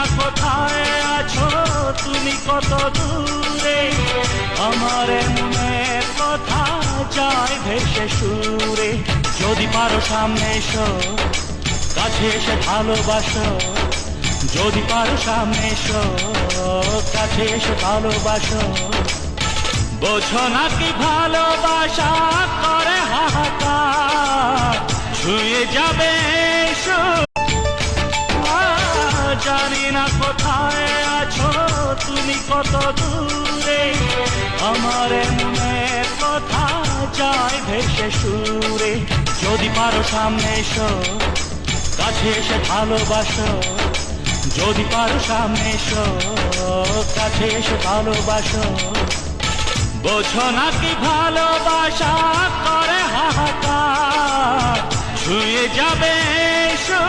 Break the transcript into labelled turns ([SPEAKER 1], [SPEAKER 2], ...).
[SPEAKER 1] না কোথায় আছো তুমি, কত দূরে আমার মনের কথা যায় ভেসে সুরে। যদি পারো সামনে এসো, কাছে এসে ভালোবাসো। যদি পারো সামনে এসো, কাছে এসে ভালোবাসো। বোঝো নাকি ভালোবাসা করে হাহাকার, ছুঁয়ে যাবে এসো। জানি না কোথায় আছো তুমি, কত দূরে আমার মনের কথা যায় ভেসে সুরে। যদি পারো সামনে এসো, কাছে এসে ভালোবাসো। যদি পারো সামনে এসো, কাছে এসে ভালোবাসো। বোঝো নাকি ভালোবাসা করে হাহাকার, ছুঁয়ে যাবে এসো।